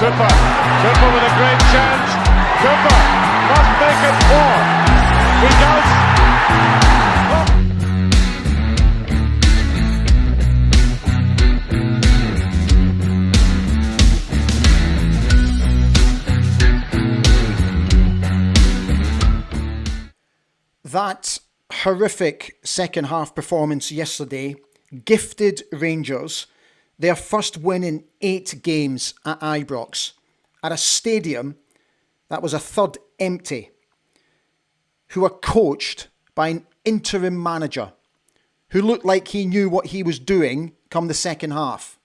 Cooper. Cooper with a great chance. Cooper must make it four. He does. That horrific second half performance yesterday gifted Rangers their first win in 8 games at Ibrox, at a stadium that was a third empty, who were coached by an interim manager who looked like he knew what he was doing come the second half.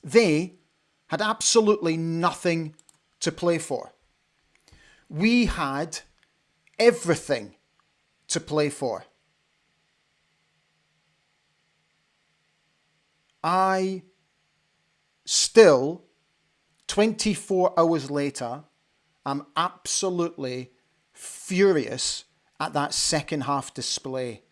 They had absolutely nothing to play for. We had everything to play for. I still, 24 hours later, am absolutely furious at that second half display.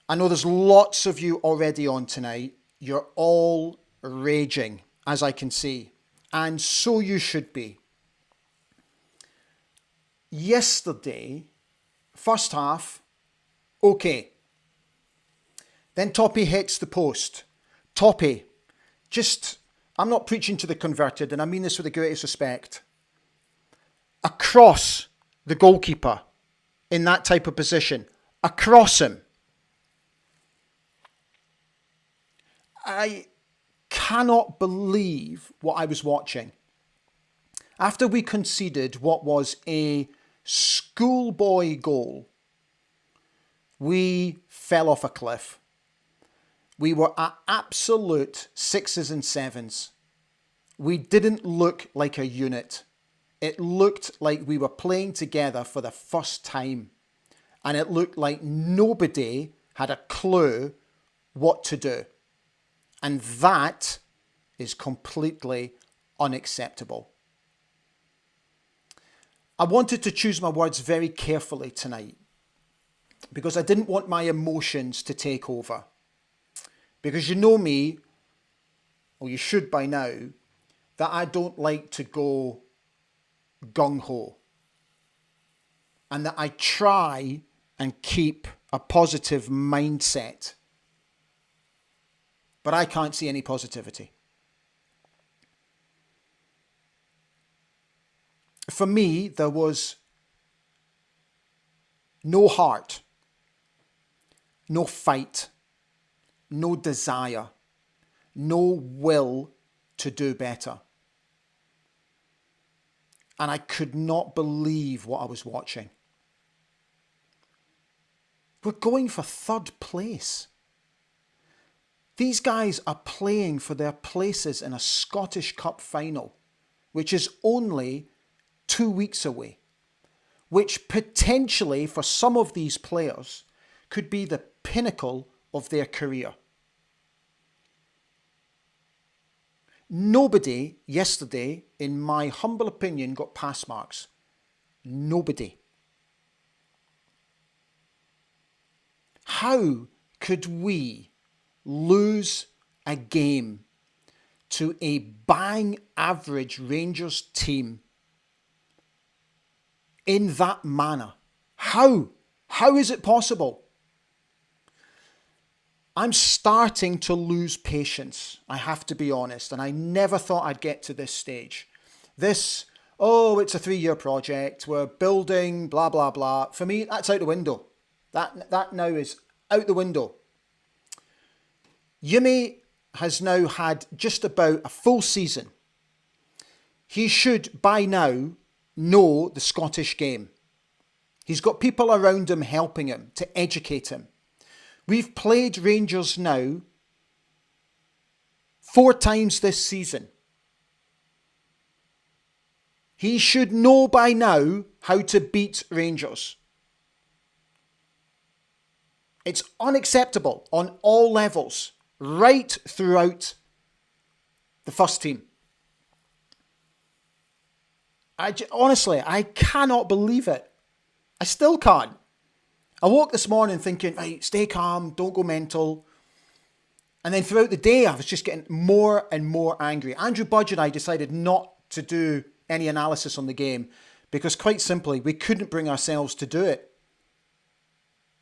I know there's lots of you already on tonight. You're all raging, as I can see, and so you should be. Yesterday, first half, okay. Then Toppy hits the post. Toppy, I'm not preaching to the converted, and I mean this with the greatest respect. Across the goalkeeper in that type of position. Across him. I cannot believe what I was watching. After we conceded what was a schoolboy goal, we fell off a cliff. We were at absolute 6s and 7s. We didn't look like a unit. It looked like we were playing together for the first time. And it looked like nobody had a clue what to do. And that is completely unacceptable. I wanted to choose my words very carefully tonight because I didn't want my emotions to take over. Because you know me, or you should by now, that I don't like to go gung-ho. And that I try and keep a positive mindset. But I can't see any positivity. For me, there was no heart, no fight, no desire, no will to do better. And I could not believe what I was watching. We're going for third place. These guys are playing for their places in a Scottish Cup final, which is only 2 weeks away, which potentially for some of these players could be the pinnacle of their career. Nobody yesterday, in my humble opinion, got pass marks. Nobody. How could we lose a game to a bang average Rangers team in that manner? How? How is it possible? I'm starting to lose patience, I have to be honest, and I never thought I'd get to this stage. It's a 3-year project, we're building, blah, blah, blah. For me, that's out the window. That now is out the window. Yumi has now had just about a full season. He should, by now, know the Scottish game. He's got people around him helping him to educate him. We've played Rangers now 4 times this season. He should know by now how to beat Rangers. It's unacceptable on all levels, right throughout the first team. Honestly, I cannot believe it. I still can't. I woke this morning thinking, right, stay calm, don't go mental. And then throughout the day, I was just getting more and more angry. Andrew Budge and I decided not to do any analysis on the game because quite simply, we couldn't bring ourselves to do it.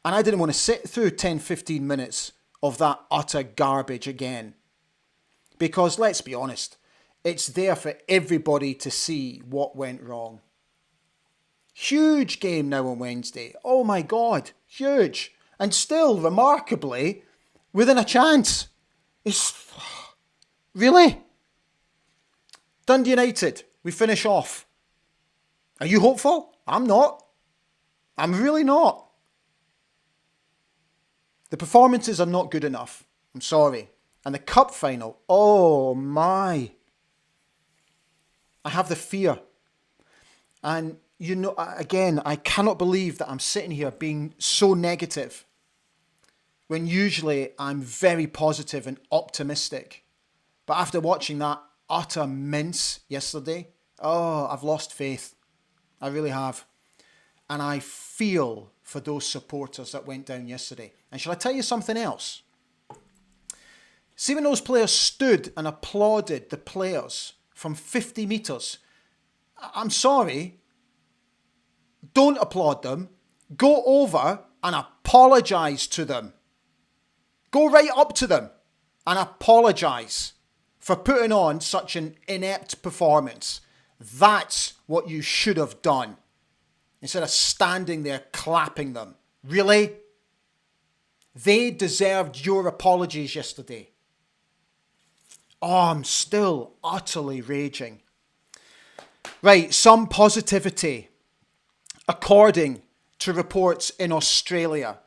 And I didn't want to sit through 10, 15 minutes of that utter garbage again. Because let's be honest, it's there for everybody to see what went wrong. Huge game now on Wednesday. Oh my God, huge. And still, remarkably, within a chance. It's... Really? Dundee United, we finish off. Are you hopeful? I'm not. I'm really not. The performances are not good enough. I'm sorry. And the cup final, oh my. I have the fear. And you know, again, I cannot believe that I'm sitting here being so negative when usually I'm very positive and optimistic. But after watching that utter mince yesterday, oh, I've lost faith. I really have. And I feel for those supporters that went down yesterday. And shall I tell you something else? See, when those players stood and applauded the players from 50 metres, I'm sorry, don't applaud them. Go over and apologise to them. Go right up to them and apologise for putting on such an inept performance. That's what you should have done. Instead of standing there clapping them. Really? They deserved your apologies yesterday. Oh, I'm still utterly raging. Right, some positivity. According to reports in Australia,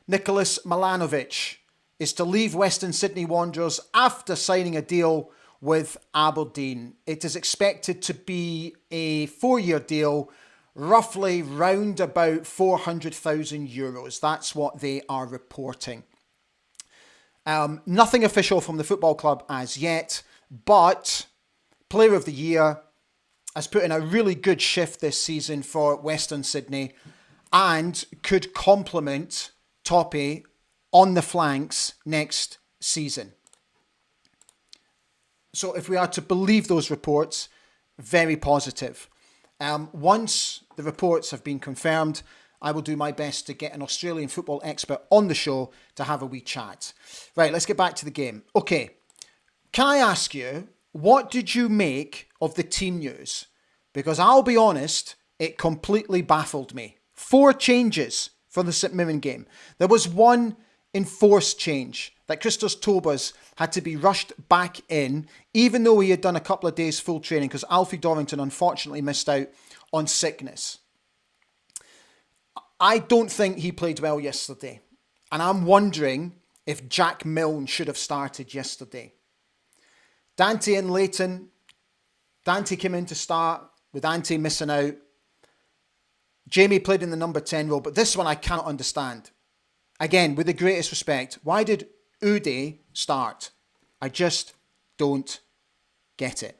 Nicholas Milanovic is to leave Western Sydney Wanderers after signing a deal with Aberdeen. It is expected to be a 4-year deal, roughly round about €400,000. That's what they are reporting. Nothing official from the football club as yet, but Player of the Year has put in a really good shift this season for Western Sydney and could complement Toppy on the flanks next season. So if we are to believe those reports, very positive. Once the reports have been confirmed, I will do my best to get an Australian football expert on the show to have a wee chat. Right, let's get back to the game. Okay, can I ask you, what did you make of the team news? Because I'll be honest, it completely baffled me. 4 changes for the St Mirren game. There was one enforced change that Christos Tobas had to be rushed back in, even though he had done a couple of days full training, because Alfie Dorrington unfortunately missed out on sickness. I don't think he played well yesterday. And I'm wondering if Jack Milne should have started yesterday. Dante and Leighton. Dante came in to start with Ante missing out. Jamie played in the number 10 role, but this one I cannot understand. Again, with the greatest respect, why did Uday start? I just don't get it.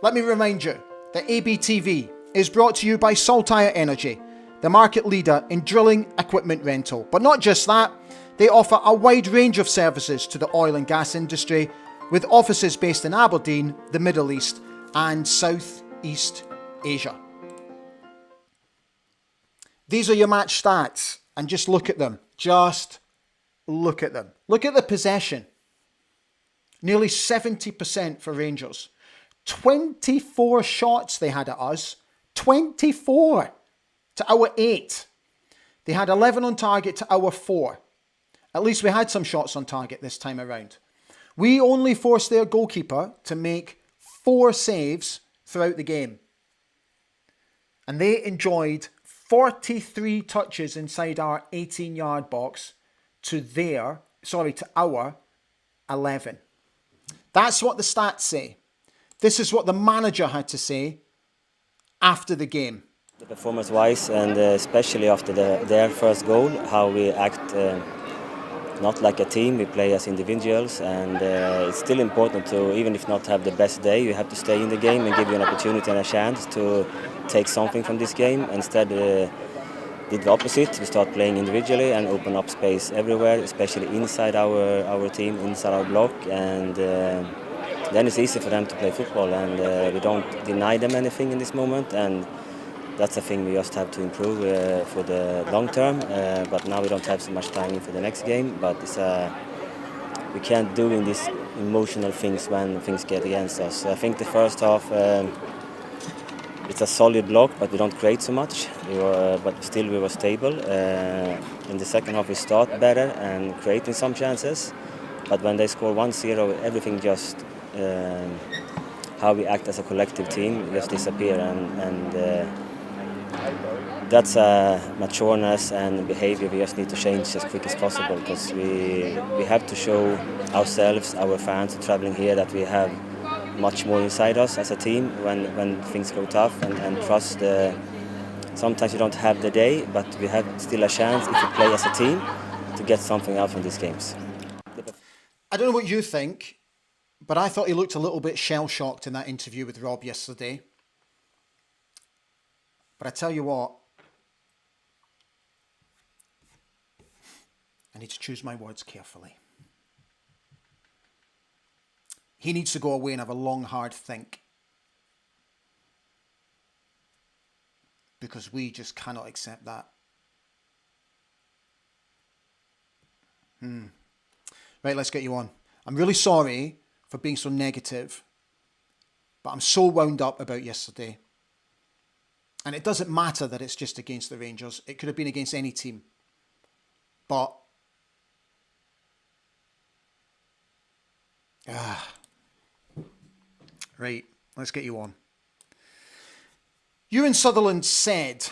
Let me remind you that ABTV is brought to you by Saltire Energy, the market leader in drilling equipment rental. But not just that, they offer a wide range of services to the oil and gas industry, with offices based in Aberdeen, the Middle East and Southeast Asia. These are your match stats, and just look at them. Just look at them. Look at the possession. Nearly 70% for Rangers. 24 shots they had at us. 24 to our 8. They had 11 on target to our 4. At least we had some shots on target this time around. We only forced their goalkeeper to make 4 saves throughout the game. And they enjoyed 43 touches inside our 18-yard box to our 11. That's what the stats say. This is what the manager had to say after the game. The performance-wise, and especially after their first goal, how we act not like a team, we play as individuals, and it's still important to, even if not have the best day, you have to stay in the game and give you an opportunity and a chance to take something from this game. Instead, did the opposite. We start playing individually and open up space everywhere, especially inside our team, inside our block, and then it's easy for them to play football, and we don't deny them anything in this moment, and that's a thing we just have to improve for the long term. But now we don't have so much time for the next game, but we can't do in these emotional things when things get against us. I think the first half. It's a solid block, but we don't create so much. But still, we were stable. In the second half, we start better and creating some chances. But when they score 1-0, everything just how we act as a collective team just disappear, and that's a matureness and behavior we just need to change as quick as possible, because we have to show ourselves, our fans traveling here, that we have much more inside us as a team when things go tough, and trust. Sometimes you don't have the day, but we have still a chance if we play as a team to get something out from these games. I don't know what you think, but I thought he looked a little bit shell-shocked in that interview with Rob yesterday. But I tell you what, I need to choose my words carefully. He needs to go away and have a long, hard think. Because we just cannot accept that. Right, let's get you on. I'm really sorry for being so negative, but I'm so wound up about yesterday. And it doesn't matter that it's just against the Rangers. It could have been against any team. But right, let's get you on. Ewan Sutherland said,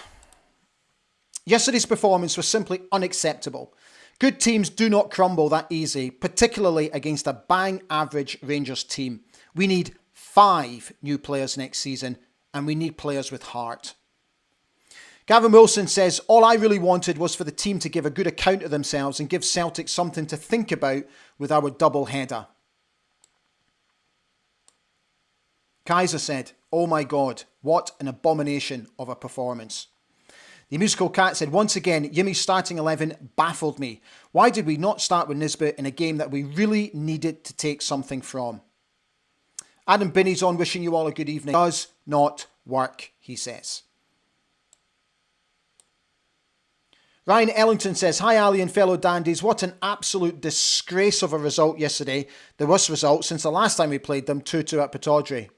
yesterday's performance was simply unacceptable. Good teams do not crumble that easy, particularly against a bang average Rangers team. We need 5 new players next season, and we need players with heart. Gavin Wilson says, all I really wanted was for the team to give a good account of themselves and give Celtic something to think about with our double header. Kaiser said, oh my God, what an abomination of a performance. The Musical Cat said, once again, Yimmy's starting 11 baffled me. Why did we not start with Nisbet in a game that we really needed to take something from? Adam Binney's on, wishing you all a good evening. Does not work, he says. Ryan Ellington says, hi Ali and fellow dandies, what an absolute disgrace of a result yesterday. The worst result since the last time we played them, 2-2 at Pittodrie.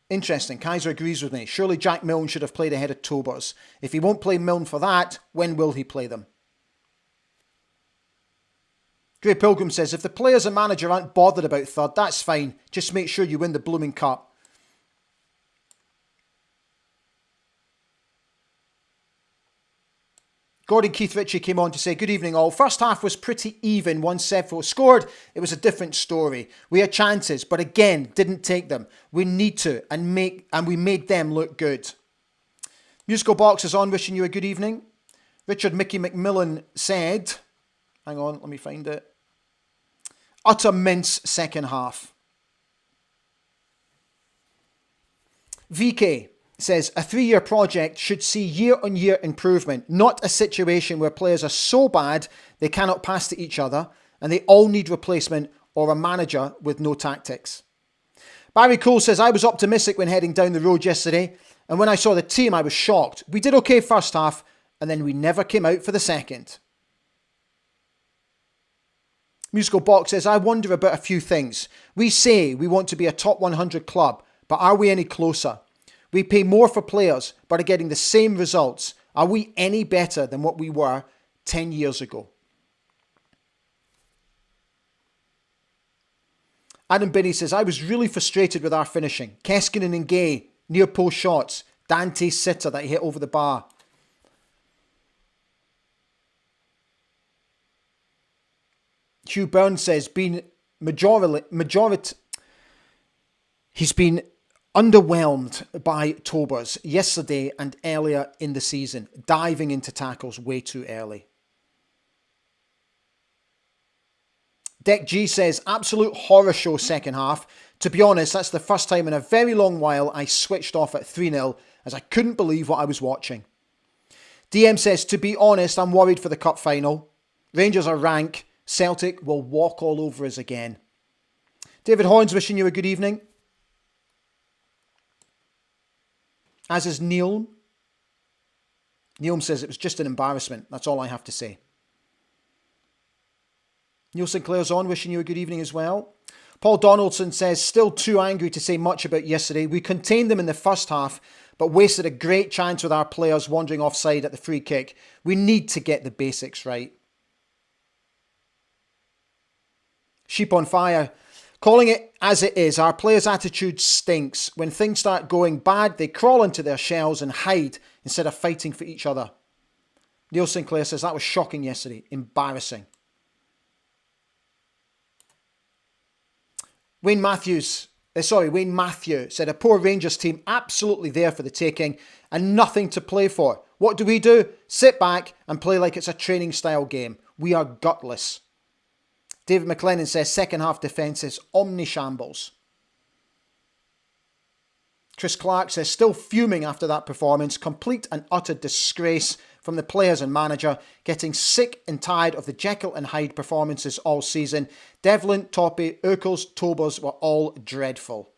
Interesting, Kaiser agrees with me. Surely Jack Milne should have played ahead of Tobers. If he won't play Milne for that, when will he play them? Grey Pilgrim says, if the players and manager aren't bothered about third, that's fine. Just make sure you win the blooming cup. Gordon Keith Ritchie came on to say, good evening all. First half was pretty even. Once Sevco scored, it was a different story. We had chances, but again, didn't take them. We need to, and we made them look good. Musical Box is on, wishing you a good evening. Richard Mickey McMillan said, hang on, let me find it. Utter mince second half. VK says, a 3-year project should see year-on-year improvement, not a situation where players are so bad they cannot pass to each other and they all need replacement or a manager with no tactics. Barry Cole says, I was optimistic when heading down the road yesterday, and when I saw the team I was shocked. We did okay first half and then we never came out for the second. Musical Box says, I wonder about a few things. We say we want to be a top 100 club, but are we any closer? We pay more for players, but are getting the same results. Are we any better than what we were 10 years ago? Adam Binney says, I was really frustrated with our finishing. Keskinen and Gay, near post shots. Dante sitter that he hit over the bar. Hugh Burns says, he's been underwhelmed by Tobers yesterday and earlier in the season, diving into tackles way too early. Deck G says, absolute horror show second half. To be honest, that's the first time in a very long while I switched off at 3-0 as I couldn't believe what I was watching. DM says, to be honest, I'm worried for the cup final. Rangers are rank. Celtic will walk all over us again. David Horns wishing you a good evening. As is Neil. Neil says it was just an embarrassment. That's all I have to say. Neil Sinclair's on, wishing you a good evening as well. Paul Donaldson says, still too angry to say much about yesterday. We contained them in the first half, but wasted a great chance with our players wandering offside at the free kick. We need to get the basics right. Sheep on Fire, calling it as it is, our players' attitude stinks. When things start going bad, they crawl into their shells and hide instead of fighting for each other. Neil Sinclair says, that was shocking yesterday. Embarrassing. Wayne Matthew said, a poor Rangers team absolutely there for the taking and nothing to play for. What do? Sit back and play like it's a training style game. We are gutless. David McLennan says, second half defence is omni-shambles. Chris Clark says, still fuming after that performance. Complete and utter disgrace from the players and manager. Getting sick and tired of the Jekyll and Hyde performances all season. Devlin, Toppy, Urkel's, Tobers were all dreadful.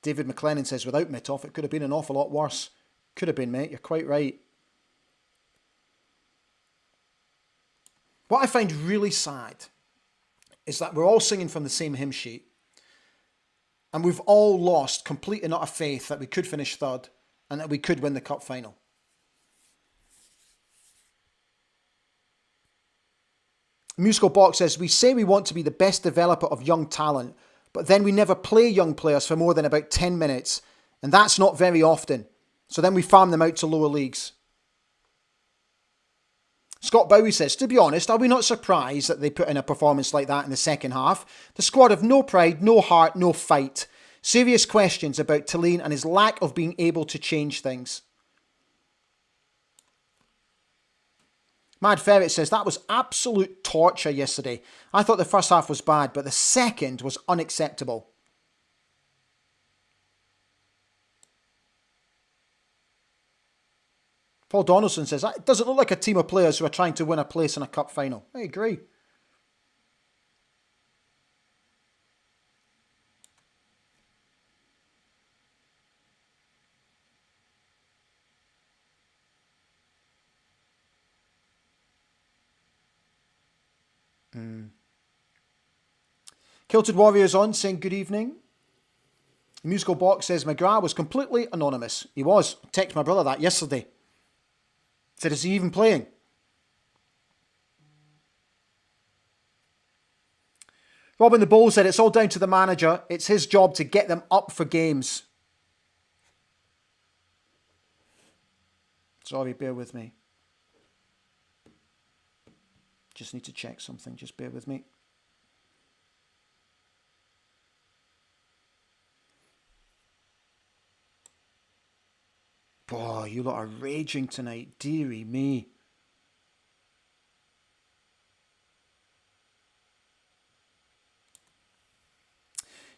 David McLennan says, without Mitov, it could have been an awful lot worse. Could have been, mate. You're quite right. What I find really sad is that we're all singing from the same hymn sheet and we've all lost complete and utter faith that we could finish third and that we could win the cup final. Musical Box says, we say we want to be the best developer of young talent, but then we never play young players for more than about 10 minutes, and that's not very often. So then we farm them out to lower leagues. Scott Bowie says, to be honest, are we not surprised that they put in a performance like that in the second half? The squad have no pride, no heart, no fight. Serious questions about Tillene and his lack of being able to change things. Mad Ferret says, that was absolute torture yesterday. I thought the first half was bad, but the second was unacceptable. Paul Donaldson says, it doesn't look like a team of players who are trying to win a place in a cup final. I agree. Kilted Warriors on, saying good evening. The Musical Box says, McGrath was completely anonymous. He was. I texted my brother that yesterday. Said, is he even playing? Robin the Bull said, it's all down to the manager. It's his job to get them up for games. Sorry, bear with me. Just need to check something. Just bear with me. Boy, you lot are raging tonight. Dearie me.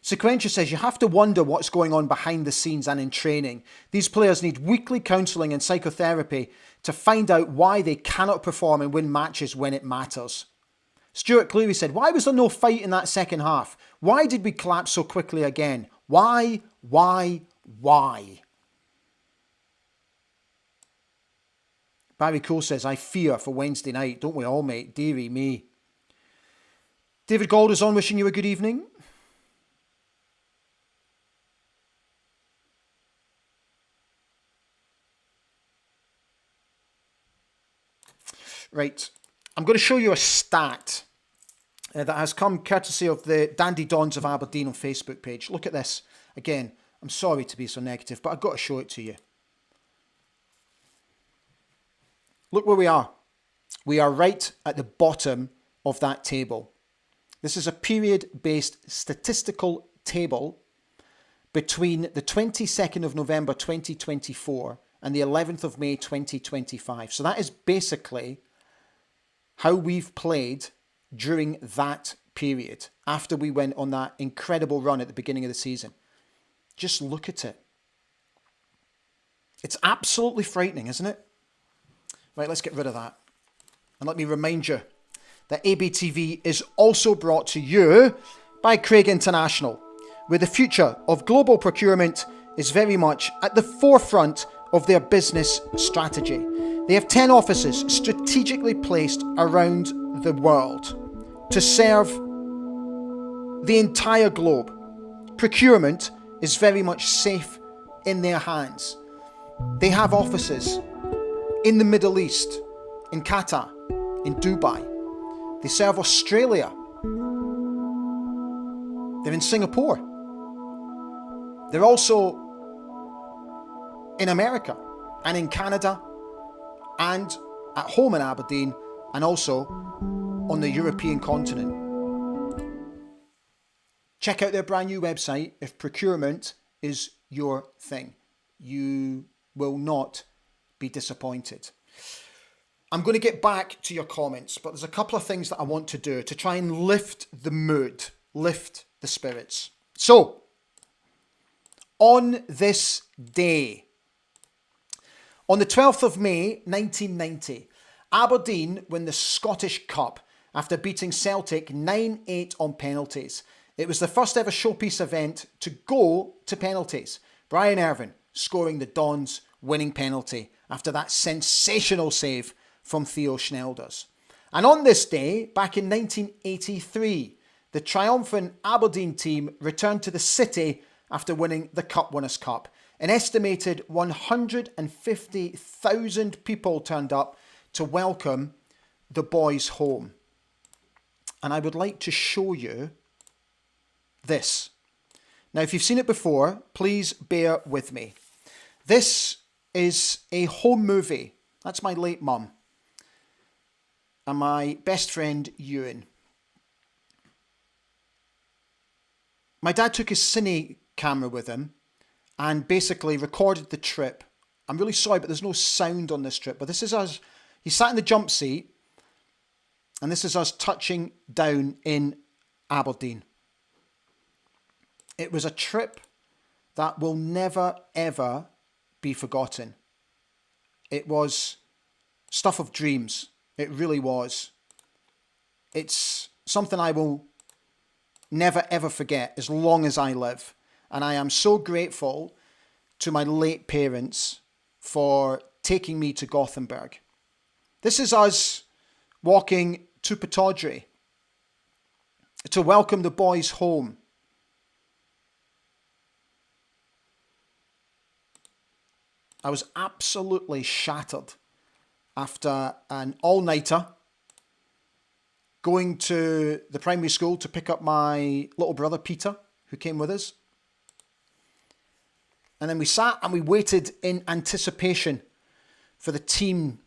Sequentia says, you have to wonder what's going on behind the scenes and in training. These players need weekly counselling and psychotherapy to find out why they cannot perform and win matches when it matters. Stuart Cleary said, why was there no fight in that second half? Why did we collapse so quickly again? Why? Barry Cole says, I fear for Wednesday night. Don't we all, mate? Dearie me. David Gold is on, wishing you a good evening. Right. I'm going to show you a stat that has come courtesy of the Dandy Dons of Aberdeen on Facebook page. Look at this. Again, I'm sorry to be so negative, but I've got to show it to you. Look where we are. We are right at the bottom of that table. This is a period-based statistical table between the 22nd of November 2024 and the 11th of May 2025. So that is basically how we've played during that period after we went on that incredible run at the beginning of the season. Just look at it. It's absolutely frightening, isn't it? Right, let's get rid of that. And let me remind you that ABTV is also brought to you by Craig International, where the future of global procurement is very much at the forefront of their business strategy. They have 10 offices strategically placed around the world to serve the entire globe. Procurement is very much safe in their hands. They have offices in the Middle East, in Qatar, in Dubai. They serve Australia. They're in Singapore. They're also in America and in Canada and at home in Aberdeen and also on the European continent. Check out their brand new website if procurement is your thing. You will not be disappointed. I'm going to get back to your comments, but there's a couple of things that I want to do to try and lift the mood, lift the spirits. So, on this day, on the 12th of May, 1990, Aberdeen win the Scottish Cup after beating Celtic 9-8 on penalties. It was the first ever showpiece event to go to penalties. Brian Irvine scoring the Dons' winning penalty after that sensational save from Theo Schnelders. And on this day, back in 1983, the triumphant Aberdeen team returned to the city after winning the Cup Winners' Cup. An estimated 150,000 people turned up to welcome the boys home. And I would like to show you this. Now, if you've seen it before, please bear with me. This is a home movie. That's my late mum and my best friend Ewan. My dad took his cine camera with him and basically recorded the trip. I'm really sorry, but there's no sound on this trip. But this is us. He sat in the jump seat, and this is us touching down in Aberdeen. It was a trip that will never, ever be forgotten. It was stuff of dreams. It really was. It's something I will never, ever forget as long as I live. And I am so grateful to my late parents for taking me to Gothenburg. This is us walking to Pittodrie to welcome the boys home. I was absolutely shattered after an all-nighter going to the primary school to pick up my little brother Peter, who came with us. And then we sat and we waited in anticipation for the team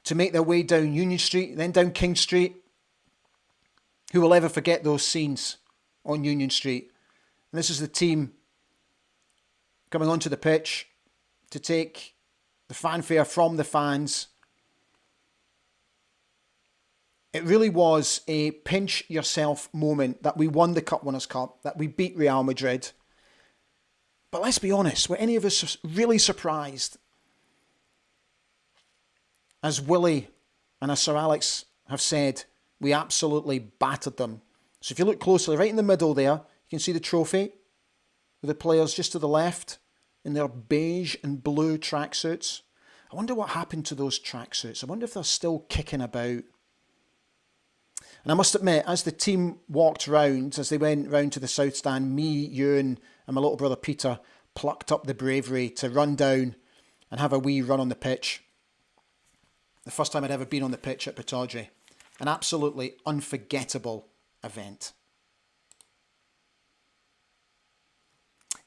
to make their way down Union Street, then down King Street. Who will ever forget those scenes on Union Street? And this is the team coming onto the pitch to take the fanfare from the fans. It really was a pinch yourself moment that we won the Cup Winners' Cup, that we beat Real Madrid. But let's be honest, were any of us really surprised? As Willie and as Sir Alex have said, we absolutely battered them. So if you look closely, right in the middle there, you can see the trophy with the players just to the left in their beige and blue tracksuits. I wonder what happened to those tracksuits. I wonder if they're still kicking about. And I must admit, as the team walked round, as they went round to the south stand, me, Ewan and my little brother Peter plucked up the bravery to run down and have a wee run on the pitch. The first time I'd ever been on the pitch at Pittodrie. An absolutely unforgettable event.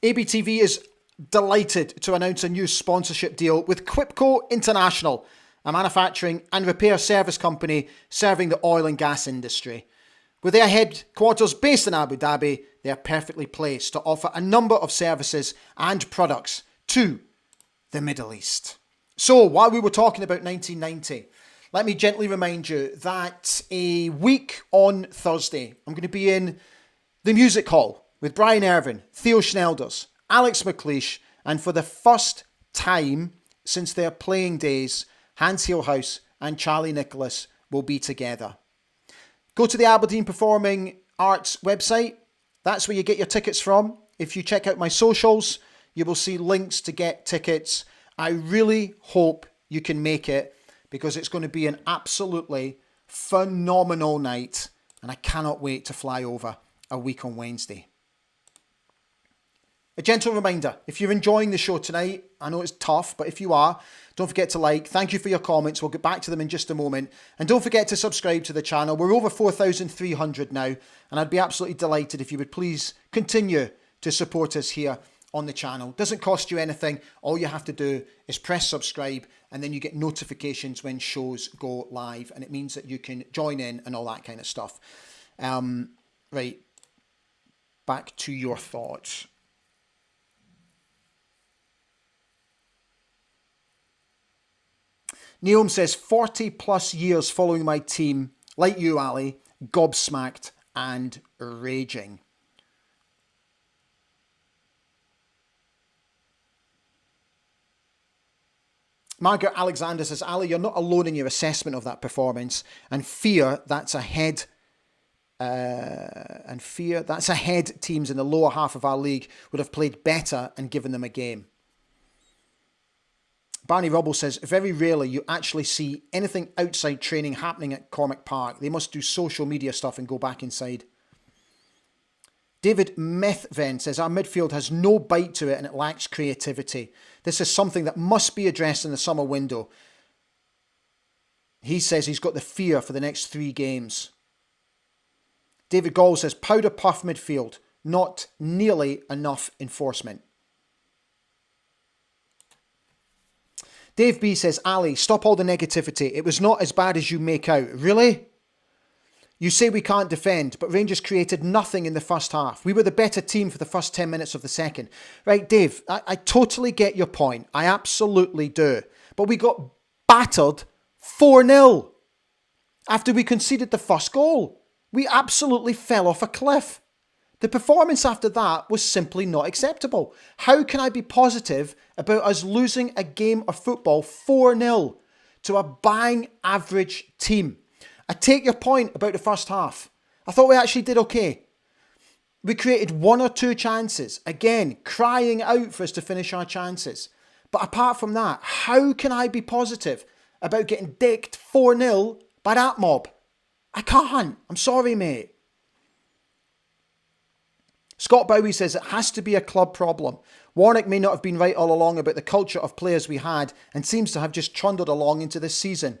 ABTV is delighted to announce a new sponsorship deal with Quipco International, a manufacturing and repair service company serving the oil and gas industry. With their headquarters based in Abu Dhabi, they are perfectly placed to offer a number of services and products to the Middle East. So, while we were talking about 1990, let me gently remind you that a week on Thursday, I'm going to be in the Music Hall with Brian Irvine, Theo Schnelders, Alex McLeish, and for the first time since their playing days Hans Heelhuis and Charlie Nicholas will be together. Go to the Aberdeen Performing Arts website. That's where you get your tickets from. If you check out my socials, you will see links to get tickets. I really hope you can make it because it's going to be an absolutely phenomenal night and I cannot wait to fly over a week on Wednesday. A gentle reminder, if you're enjoying the show tonight, I know it's tough, but if you are, don't forget to like. Thank you for your comments. We'll get back to them in just a moment. And don't forget to subscribe to the channel. We're over 4,300 now, and I'd be absolutely delighted if you would please continue to support us here on the channel. It doesn't cost you anything. All you have to do is press subscribe, and then you get notifications when shows go live, and it means that you can join in and all that kind of stuff. Right, back to your thoughts. Neom says, 40 plus years following my team, like you, Ali, gobsmacked and raging. Margaret Alexander says, Ali, you're not alone in your assessment of that performance and fear that's ahead teams in the lower half of our league would have played better and given them a game. Barney Rubble says, very rarely you actually see anything outside training happening at Cormack Park. They must do social media stuff and go back inside. David Methven says, our midfield has no bite to it and it lacks creativity. This is something that must be addressed in the summer window. He says he's got the fear for the next 3 games. David Gall says, powder puff midfield, not nearly enough enforcement. Dave B says, Ali, stop all the negativity. It was not as bad as you make out. Really? You say we can't defend, but Rangers created nothing in the first half. We were the better team for the first 10 minutes of the second. Right, Dave, I totally get your point. I absolutely do. But we got battered 4-0 after we conceded the first goal. We absolutely fell off a cliff. The performance after that was simply not acceptable. How can I be positive about us losing a game of football 4-0 to a bang average team? I take your point about the first half. I thought we actually did okay. We created 1 or 2 chances. Again, crying out for us to finish our chances. But apart from that, how can I be positive about getting dicked 4-0 by that mob? I can't. I'm sorry, mate. Scott Bowie says it has to be a club problem. Warnock may not have been right all along about the culture of players we had and seems to have just trundled along into this season.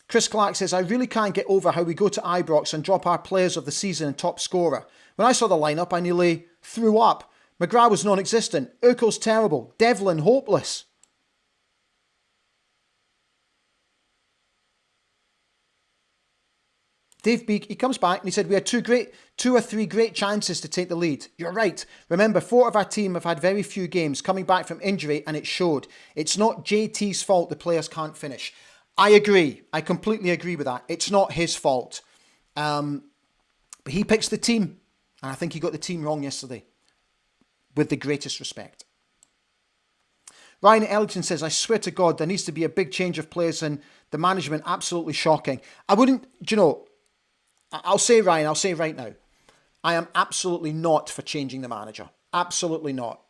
Chris Clark says, I really can't get over how we go to Ibrox and drop our players of the season and top scorer. When I saw the lineup, I nearly threw up. McGrath was non-existent. Urkel's terrible. Devlin hopeless. Dave Beak, he comes back and he said, we had 2 or 3 great chances to take the lead. You're right. Remember, 4 of our team have had very few games coming back from injury and it showed. It's not JT's fault the players can't finish. I agree. I completely agree with that. It's not his fault. But he picks the team. And I think he got the team wrong yesterday. With the greatest respect. Ryan Ellington says, I swear to God, there needs to be a big change of players and the management absolutely shocking. I wouldn't, do you know, I'll say, Ryan, I'll say right now, I am absolutely not for changing the manager. Absolutely not.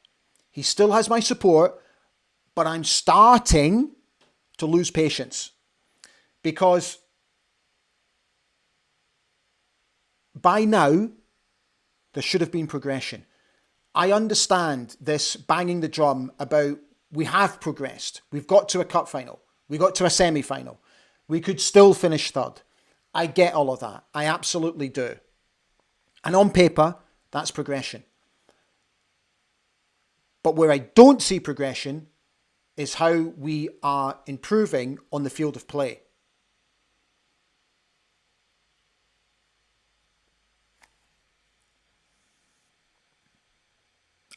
He still has my support, but I'm starting to lose patience because by now, there should have been progression. I understand this banging the drum about we have progressed. We've got to a cup final. We got to a semi-final. We could still finish third. I get all of that. I absolutely do. And on paper, that's progression. But where I don't see progression is how we are improving on the field of play.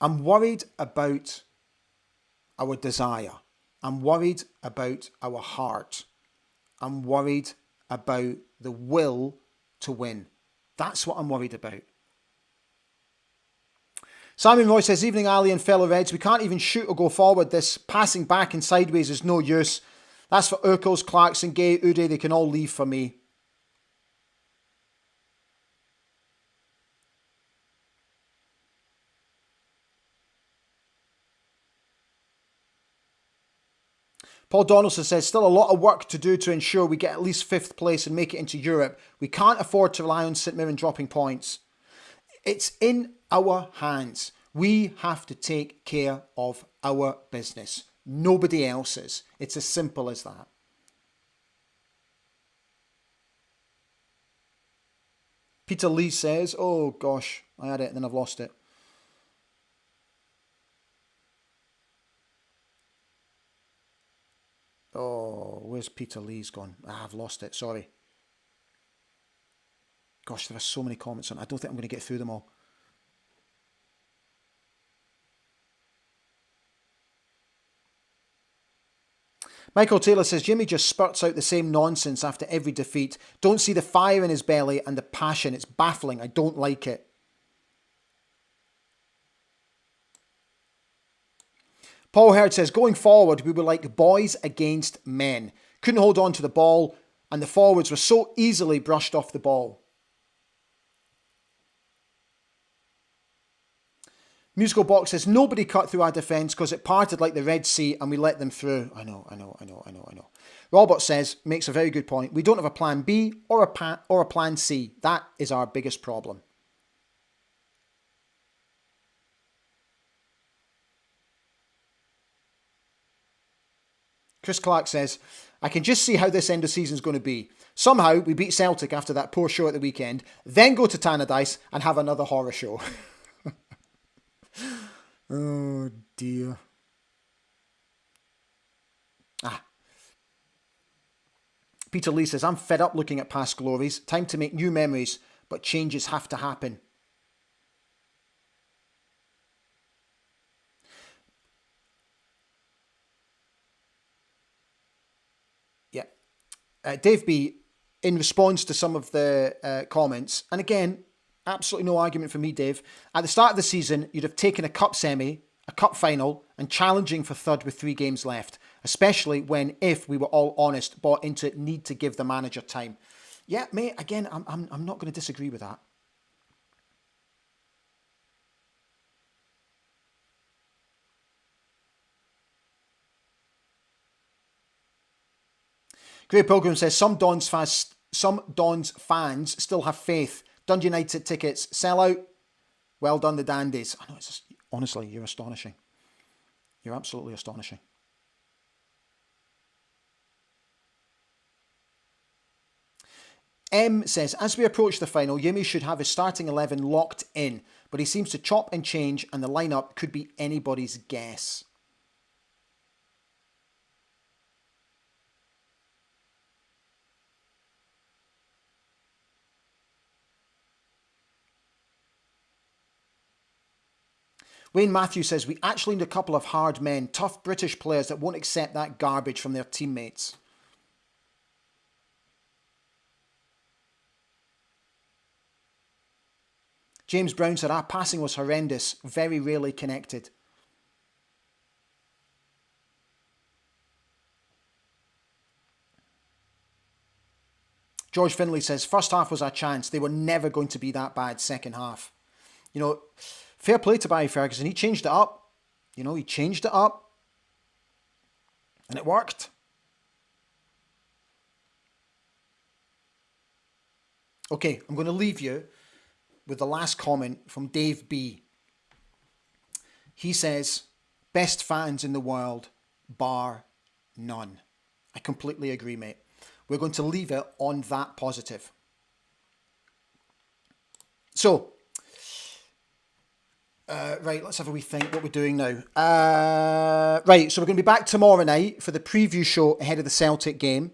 I'm worried about our desire. I'm worried about our heart. I'm worried about the will to win. That's what I'm worried about. Simon Roy says, evening Ali and fellow Reds, we can't even shoot or go forward. This passing back and sideways is no use. That's for Urkels, Clarkson, Gay, Uday, they can all leave for me. Paul Donaldson says, still a lot of work to do to ensure we get at least 5th place and make it into Europe. We can't afford to rely on St Mirren dropping points. It's in our hands. We have to take care of our business. Nobody else's. It's as simple as that. Peter Lee says, oh gosh, I had it and then I've lost it. Oh, where's Peter Lee's gone? I've lost it, sorry. Gosh, there are so many comments on it. I don't think I'm going to get through them all. Michael Taylor says, Jimmy just spurts out the same nonsense after every defeat. Don't see the fire in his belly and the passion. It's baffling. I don't like it. Paul Hurd says, going forward, we were like boys against men. Couldn't hold on to the ball, and the forwards were so easily brushed off the ball. Musical Box says, nobody cut through our defence because it parted like the Red Sea and we let them through. I know. Robert says, makes a very good point. We don't have a plan B or a plan C. That is our biggest problem. Chris Clark says, I can just see how this end of season is going to be. Somehow we beat Celtic after that poor show at the weekend, then go to Tannadice and have another horror show. Oh dear. Peter Lee says, I'm fed up looking at past glories. Time to make new memories, but changes have to happen. Yeah. Dave B, in response to some of the comments, and again, absolutely no argument for me, Dave. At the start of the season, you'd have taken a cup semi, a cup final, and challenging for third with 3 games left. Especially when, if we were all honest, bought into need to give the manager time. Yeah, mate. Again, I'm not going to disagree with that. Grey Pilgrim says some Dons fans still have faith. Dundee United tickets sell out. Well done, the Dandies. I know, it's just, honestly, you're astonishing. You're absolutely astonishing. M says, as we approach the final, Yumi should have his starting 11 locked in, but he seems to chop and change and the lineup could be anybody's guess. Wayne Matthews says, we actually need a couple of hard men, tough British players that won't accept that garbage from their teammates. James Brown said, our passing was horrendous, very rarely connected. George Finley says, first half was our chance. They were never going to be that bad second half. You know, fair play to Barry Ferguson. He changed it up. You know, he changed it up. And it worked. Okay, I'm going to leave you with the last comment from Dave B. He says, best fans in the world, bar none. I completely agree, mate. We're going to leave it on that positive. So, right, let's have a wee think what we're doing now. Right, so we're going to be back tomorrow night for the preview show ahead of the Celtic game.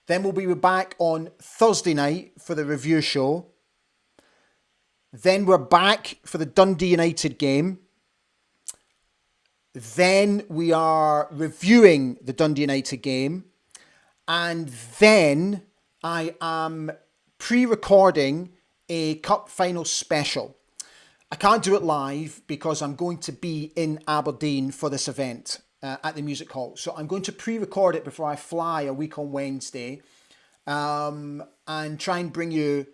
Then we'll be back on Thursday night for the review show. Then we're back for the Dundee United game. Then we are reviewing the Dundee United game. And then I am pre-recording a cup final special. I can't do it live because I'm going to be in Aberdeen for this event at the music hall. So I'm going to pre-record it before I fly a week on Wednesday, and try and bring you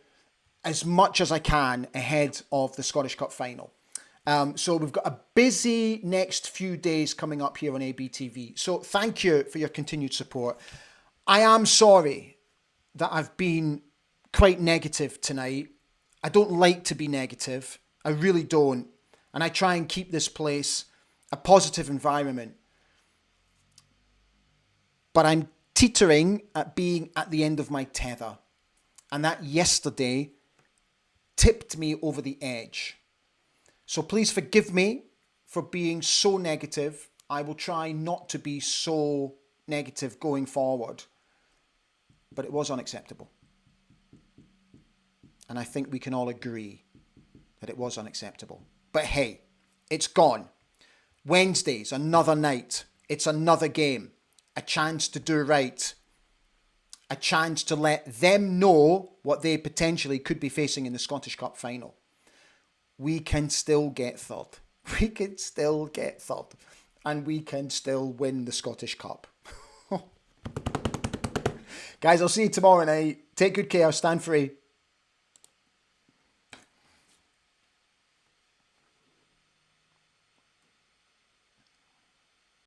as much as I can ahead of the Scottish Cup final. So we've got a busy next few days coming up here on ABTV. So thank you for your continued support. I am sorry that I've been quite negative tonight. I don't like to be negative. I really don't. And I try and keep this place a positive environment. But I'm teetering at being at the end of my tether. And that yesterday tipped me over the edge. So please forgive me for being so negative. I will try not to be so negative going forward. But it was unacceptable. And I think we can all agree that it was unacceptable. But hey, it's gone. Wednesday's another night. It's another game. A chance to do right. A chance to let them know what they potentially could be facing in the Scottish Cup final. We can still get third. We can still get third. And we can still win the Scottish Cup. Guys, I'll see you tomorrow night. Take good care. Stand free.